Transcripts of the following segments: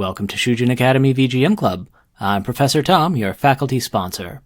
Welcome to Shujin Academy VGM Club. I'm Professor Tom, your faculty sponsor.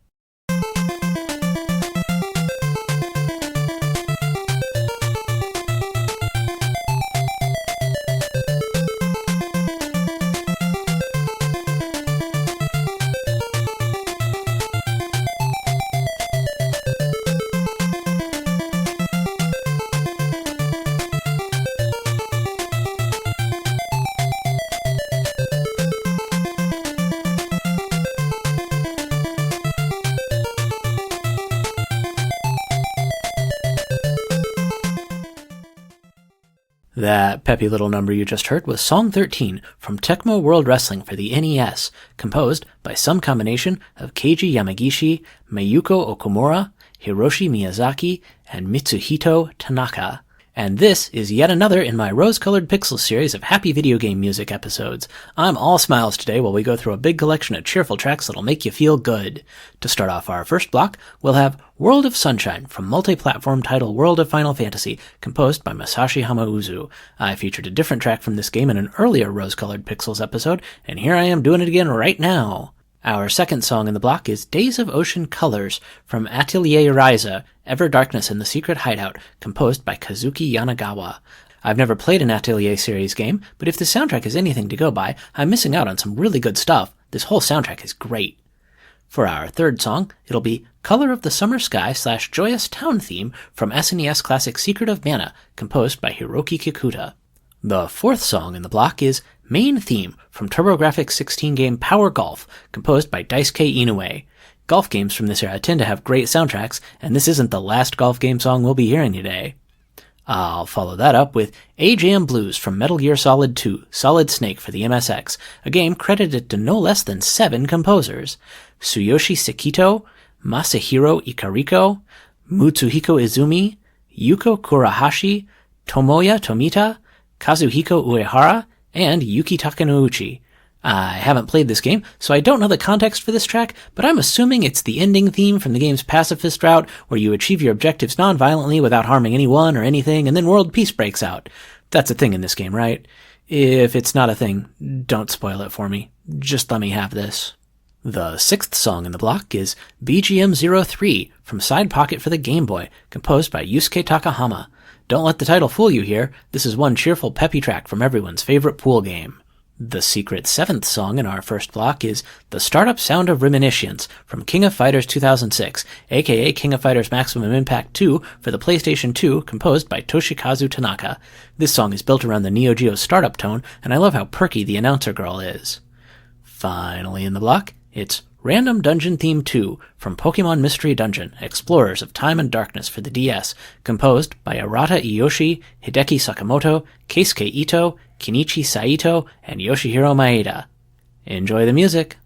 That peppy little number you just heard was Song 13 from Tecmo World Wrestling for the NES, composed by some combination of Keiji Yamagishi, Mayuko Okamura, Hiroshi Miyazaki, and Mitsuhito Tanaka. And this is yet another in my rose-colored pixels series of happy video game music episodes. I'm all smiles today while we go through a big collection of cheerful tracks that'll make you feel good. To start off our first block, we'll have World of Sunshine from multi-platform title World of Final Fantasy, composed by Masashi Hamauzu. I featured a different track from this game in an earlier rose-colored pixels episode, and here I am doing it again right now. Our second song in the block is Days of Ocean Colors from Atelier Ryza, Ever Darkness in the Secret Hideout, composed by Kazuki Yanagawa. I've never played an Atelier series game, but if the soundtrack is anything to go by, I'm missing out on some really good stuff. This whole soundtrack is great. For our third song, it'll be Color of the Summer Sky / Joyous Town theme from SNES classic Secret of Mana, composed by Hiroki Kikuta. The fourth song in the block is Main Theme from TurboGrafx 16 game Power Golf, composed by Daisuke Inoue. Golf games from this era tend to have great soundtracks, and this isn't the last golf game song we'll be hearing today. I'll follow that up with A-Jam Blues from Metal Gear Solid 2, Solid Snake for the MSX, a game credited to no less than 7 composers: Tsuyoshi Sekito, Masahiro Ikariko, Mutsuhiko Izumi, Yuko Kurahashi, Tomoya Tomita, Kazuhiko Uehara, and Yuki Takenouchi. I haven't played this game, so I don't know the context for this track, but I'm assuming it's the ending theme from the game's pacifist route, where you achieve your objectives non-violently without harming anyone or anything, and then world peace breaks out. That's a thing in this game, right? If it's not a thing, don't spoil it for me. Just let me have this. The sixth song in the block is BGM 03 from Side Pocket for the Game Boy, composed by Yusuke Takahama. Don't let the title fool you here. This is one cheerful, peppy track from everyone's favorite pool game. The secret seventh song in our first block is The Startup Sound of Reminiscence from King of Fighters 2006, aka King of Fighters Maximum Impact 2 for the PlayStation 2, composed by Toshikazu Tanaka. This song is built around the Neo Geo startup tone, and I love how perky the announcer girl is. Finally in the block, it's Random Dungeon Theme 2 from Pokemon Mystery Dungeon, Explorers of Time and Darkness for the DS, composed by Arata Iyoshi, Hideki Sakamoto, Keisuke Ito, Kenichi Saito, and Yoshihiro Maeda. Enjoy the music!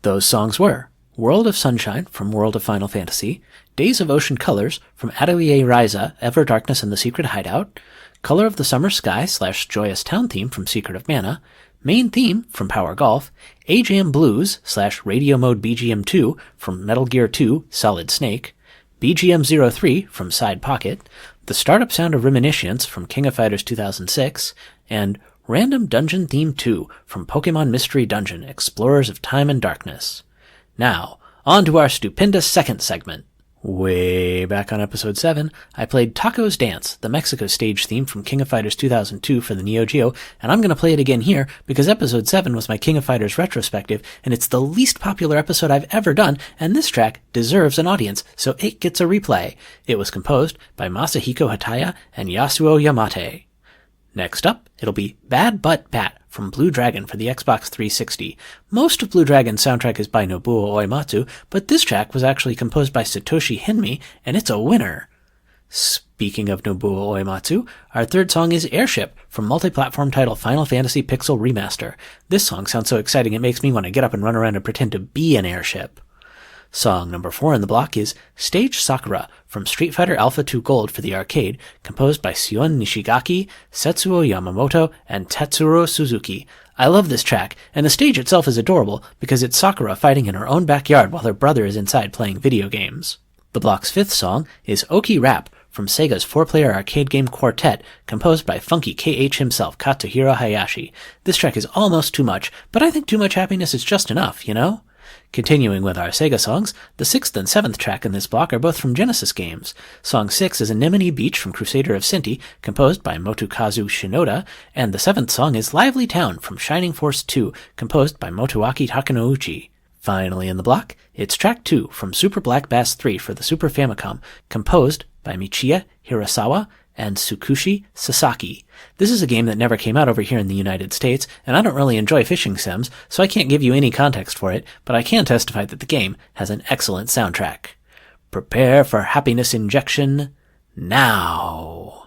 Those songs were World of Sunshine from World of Final Fantasy, Days of Ocean Colors from Atelier Ryza, Ever Darkness and the Secret Hideout, Color of the Summer Sky / Joyous Town theme from Secret of Mana, Main theme from Power Golf, A-Jam Blues / Radio Mode BGM 2 from Metal Gear 2 Solid Snake, BGM 03 from Side Pocket, the startup sound of Reminiscence from King of Fighters 2006, and Random Dungeon Theme 2 from Pokemon Mystery Dungeon Explorers of Time and Darkness. Now, on to our stupendous second segment. Way back on episode 7, I played Taco's Dance, the Mexico stage theme from King of Fighters 2002 for the Neo Geo, and I'm going to play it again here because episode 7 was my King of Fighters retrospective, and it's the least popular episode I've ever done, and this track deserves an audience, so it gets a replay. It was composed by Masahiko Hataya and Yasuo Yamate. Next up, it'll be Bad Butt Bat from Blue Dragon for the Xbox 360. Most of Blue Dragon's soundtrack is by Nobuo Uematsu, but this track was actually composed by Satoshi Henmi, and it's a winner. Speaking of Nobuo Uematsu, our third song is Airship from multi-platform title Final Fantasy Pixel Remaster. This song sounds so exciting it makes me want to get up and run around and pretend to be an airship. Song number 4 in the block is Stage Sakura from Street Fighter Alpha 2 Gold for the arcade, composed by Sion Nishigaki, Setsuo Yamamoto, and Tatsuro Suzuki. I love this track, and the stage itself is adorable because it's Sakura fighting in her own backyard while her brother is inside playing video games. The block's 5th song is Oki Rap from Sega's 4-player arcade game Quartet, composed by Funky KH himself, Katsuhiro Hayashi. This track is almost too much, but I think too much happiness is just enough, you know? Continuing with our Sega songs, the 6th and 7th track in this block are both from Genesis games. Song 6 is Anemone Beach from Crusader of Sinti, composed by Motokazu Shinoda, and the 7th song is Lively Town from Shining Force 2, composed by Motoaki Takenouchi. Finally in the block, it's track 2 from Super Black Bass 3 for the Super Famicom, composed by Michiya Hirasawa and Tsukushi Sasaki. This is a game that never came out over here in the United States, and I don't really enjoy fishing sims, so I can't give you any context for it, but I can testify that the game has an excellent soundtrack. Prepare for happiness injection now.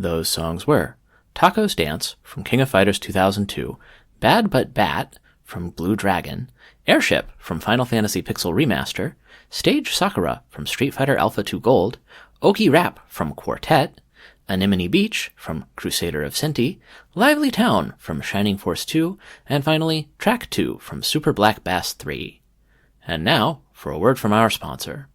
those songs were Taco's Dance from King of Fighters 2002, Bad But Bat from Blue Dragon, Airship from Final Fantasy Pixel Remaster, Stage Sakura from Street Fighter Alpha 2 Gold, Oki Rap from Quartet, Anemone Beach from Crusader of Sinti, Lively Town from Shining Force 2, and finally Track 2 from Super Black Bass 3. And now for a word from our sponsor.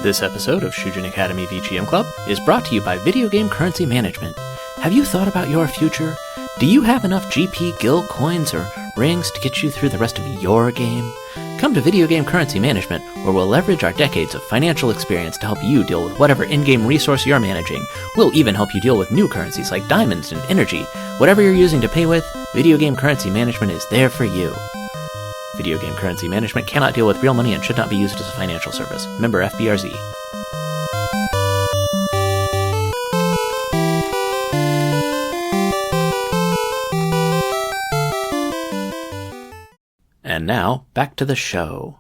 This episode of Shujin Academy VGM Club is brought to you by Video Game Currency Management. Have you thought about your future? Do you have enough GP Guild coins or rings to get you through the rest of your game? Come to Video Game Currency Management, where we'll leverage our decades of financial experience to help you deal with whatever in-game resource you're managing. We'll even help you deal with new currencies like diamonds and energy. Whatever you're using to pay with, Video Game Currency Management is there for you. Video Game Currency Management cannot deal with real money and should not be used as a financial service. Member FBRZ. And now, back to the show.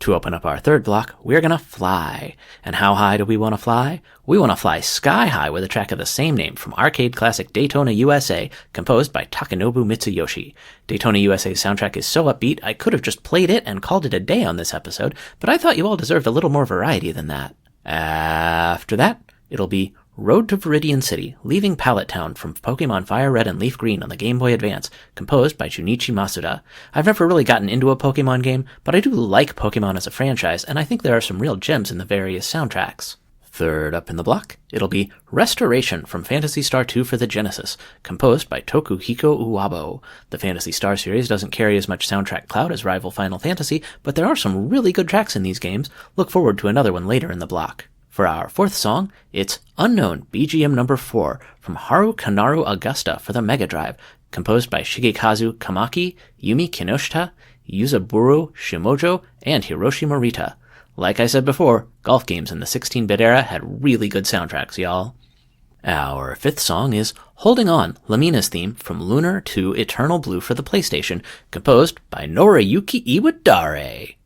To open up our third block, we're gonna fly. And how high do we want to fly? We want to fly sky high with a track of the same name from arcade classic Daytona USA, composed by Takenobu Mitsuyoshi. Daytona USA's soundtrack is so upbeat, I could have just played it and called it a day on this episode, but I thought you all deserved a little more variety than that. After that, it'll be Road to Viridian City, Leaving Pallet Town from Pokemon Fire Red and Leaf Green on the Game Boy Advance, composed by Junichi Masuda. I've never really gotten into a Pokemon game, but I do like Pokemon as a franchise, and I think there are some real gems in the various soundtracks. Third up in the block, it'll be Restoration from Phantasy Star 2 for the Genesis, composed by Tokuhiko Uwabo. The Phantasy Star series doesn't carry as much soundtrack clout as rival Final Fantasy, but there are some really good tracks in these games. Look forward to another one later in the block. For our fourth song, it's Unknown BGM number 4 from Haru Kanaru Augusta for the Mega Drive, composed by Shigekazu Kamaki, Yumi Kinoshita, Yuzaburo Shimojo, and Hiroshi Morita. Like I said before, golf games in the 16-bit era had really good soundtracks, y'all. Our fifth song is Holding On, Lamina's theme from Lunar to Eternal Blue for the PlayStation, composed by Noriyuki Iwadare.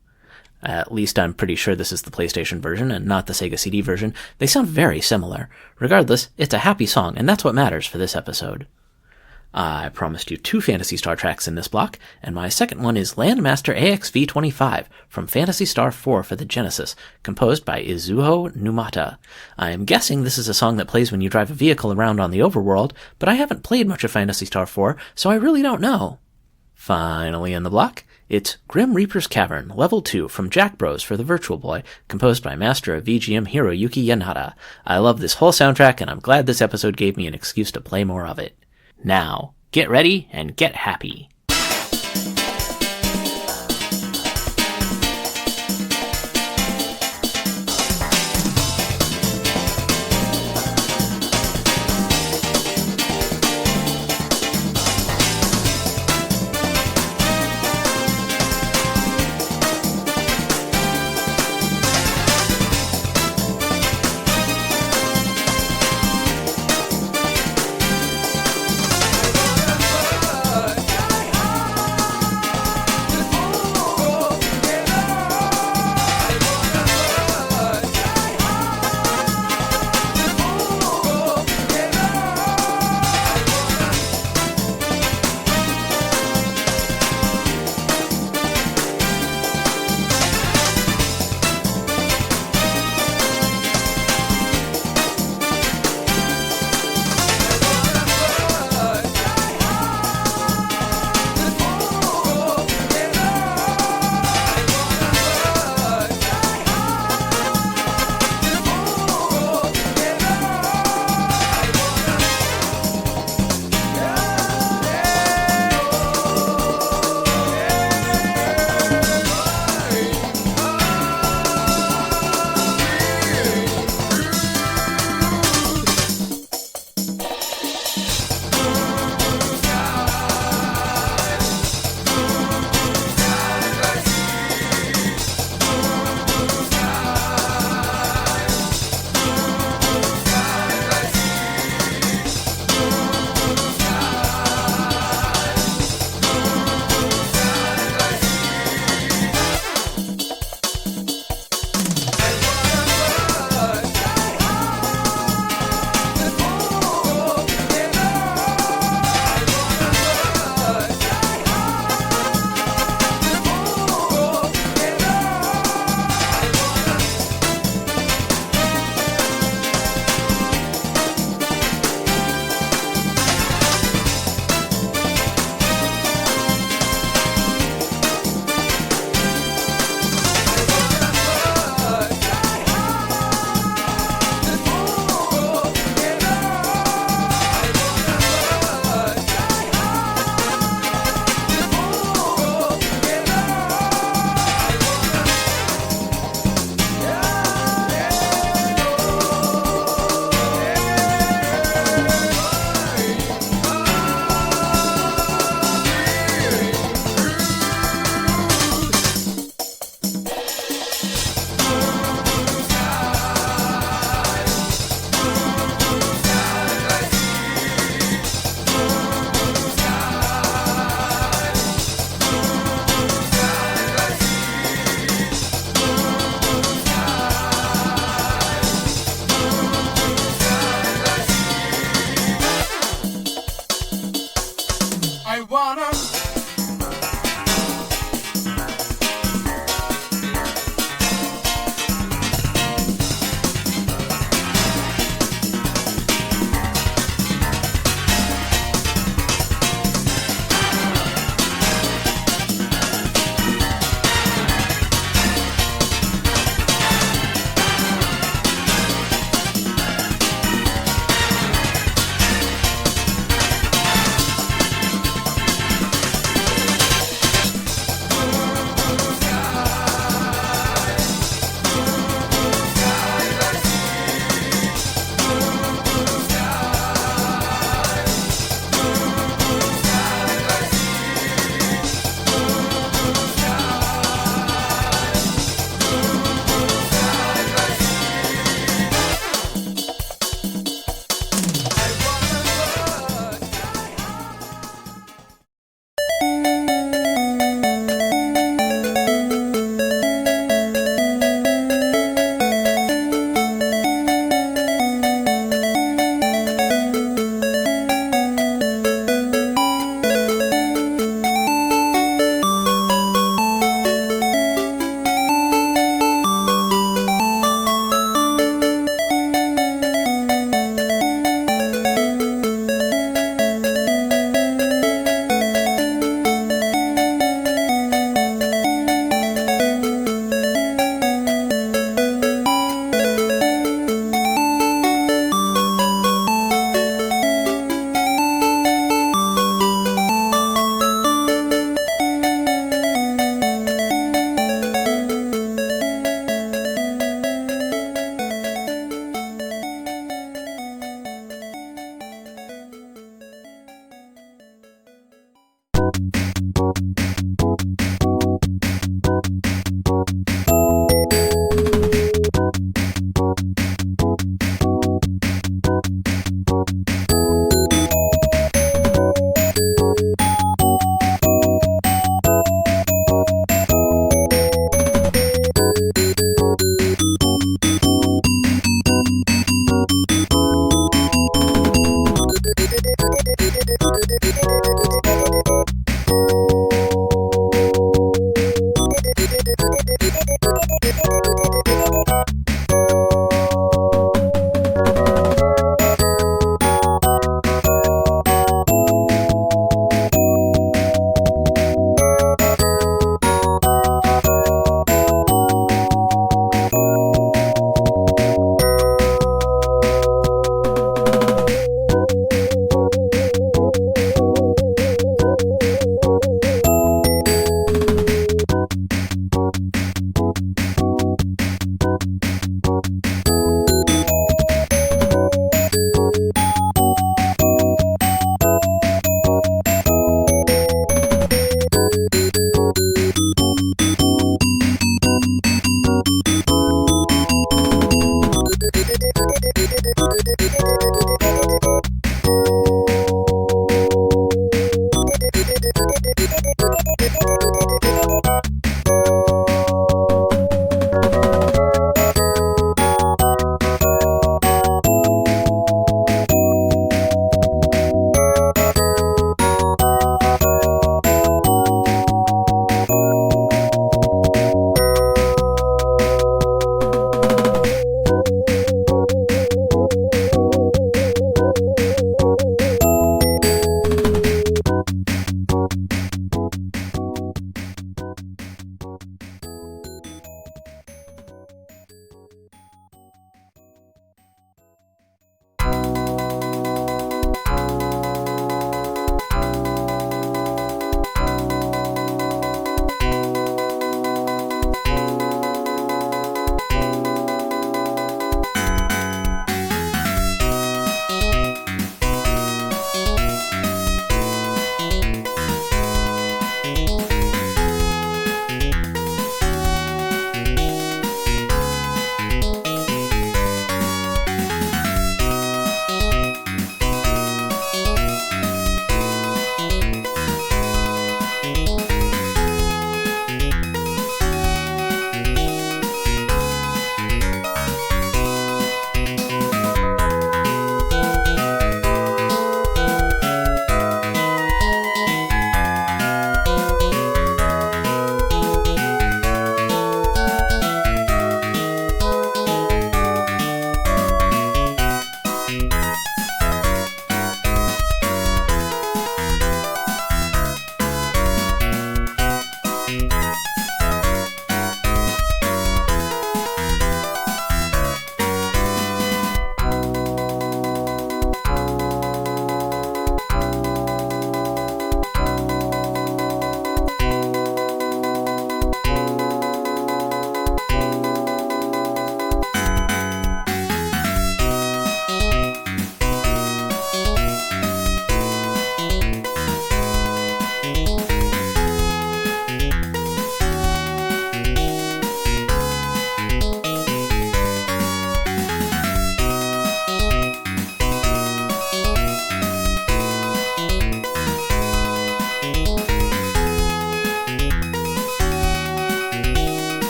At least I'm pretty sure this is the PlayStation version and not the Sega CD version. They sound very similar. Regardless, it's a happy song, and that's what matters for this episode. I promised you 2 Phantasy Star tracks in this block, and my second one is Landmaster AXV-25 from Phantasy Star 4 for the Genesis, composed by Izuho Numata. I am guessing this is a song that plays when you drive a vehicle around on the overworld, but I haven't played much of Phantasy Star 4, so I really don't know. Finally in the block, it's Grim Reaper's Cavern, Level 2 from Jack Bros for the Virtual Boy, composed by Master of VGM Hiroyuki Yanada. I love this whole soundtrack, and I'm glad this episode gave me an excuse to play more of it. Now, get ready and get happy.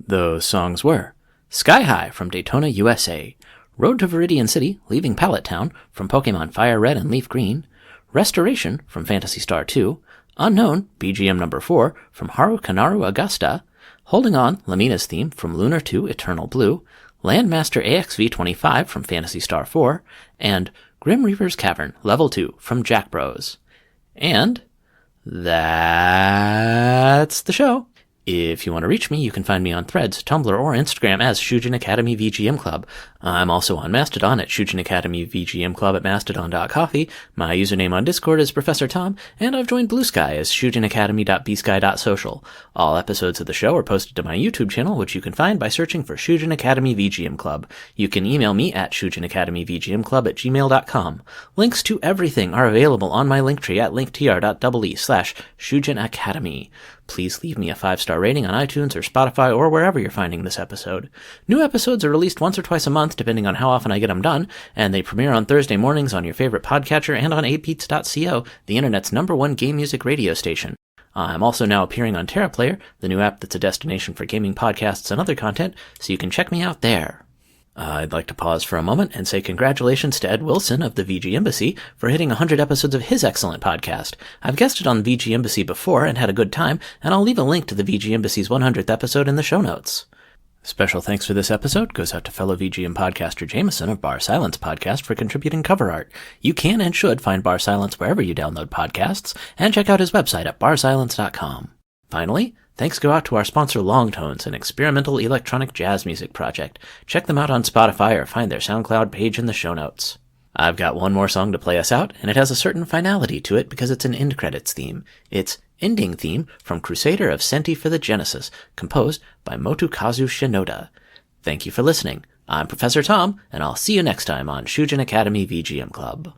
Those songs were Sky High from Daytona, USA, Road to Viridian City, Leaving Pallet Town from Pokemon Fire Red and Leaf Green, Restoration from Phantasy Star 2, Unknown, BGM number 4 from Haru Kanaru Augusta, Holding On, Lamina's theme from Lunar 2 Eternal Blue, Landmaster AXV-25 from Phantasy Star 4, and Grim Reaper's Cavern, Level 2 from Jack Bros. And that's the show. If you want to reach me, you can find me on Threads, Tumblr, or Instagram as Shujin Academy VGM Club. I'm also on Mastodon at Shujin Academy VGM Club at mastodon.coffee. My username on Discord is Professor Tom, and I've joined Blue Sky as shujinacademy.bsky.social. All episodes of the show are posted to my YouTube channel, which you can find by searching for Shujin Academy VGM Club. You can email me at shujinacademyvgmclub@gmail.com. Links to everything are available on my Linktree at linktr.ee/Shujin Academy. Please leave me a 5-star rating on iTunes or Spotify or wherever you're finding this episode. New episodes are released once or twice a month, depending on how often I get them done, and they premiere on Thursday mornings on your favorite podcatcher and on 8beats.co, the internet's #1 game music radio station. I'm also now appearing on TerraPlayer, the new app that's a destination for gaming podcasts and other content, so you can check me out there. I'd like to pause for a moment and say congratulations to Ed Wilson of the VG Embassy for hitting 100 episodes of his excellent podcast. I've guested on the VG Embassy before and had a good time, and I'll leave a link to the VG Embassy's 100th episode in the show notes. Special thanks for this episode goes out to fellow VGM podcaster Jameson of Bar Silence Podcast for contributing cover art. You can and should find Bar Silence wherever you download podcasts, and check out his website at barsilence.com. Finally, thanks go out to our sponsor Longtones, an experimental electronic jazz music project. Check them out on Spotify or find their SoundCloud page in the show notes. I've got one more song to play us out, and it has a certain finality to it because it's an end credits theme. It's Ending Theme from Crusader of Senti for the Genesis, composed by Motokazu Shinoda. Thank you for listening. I'm Professor Tom, and I'll see you next time on Shujin Academy VGM Club.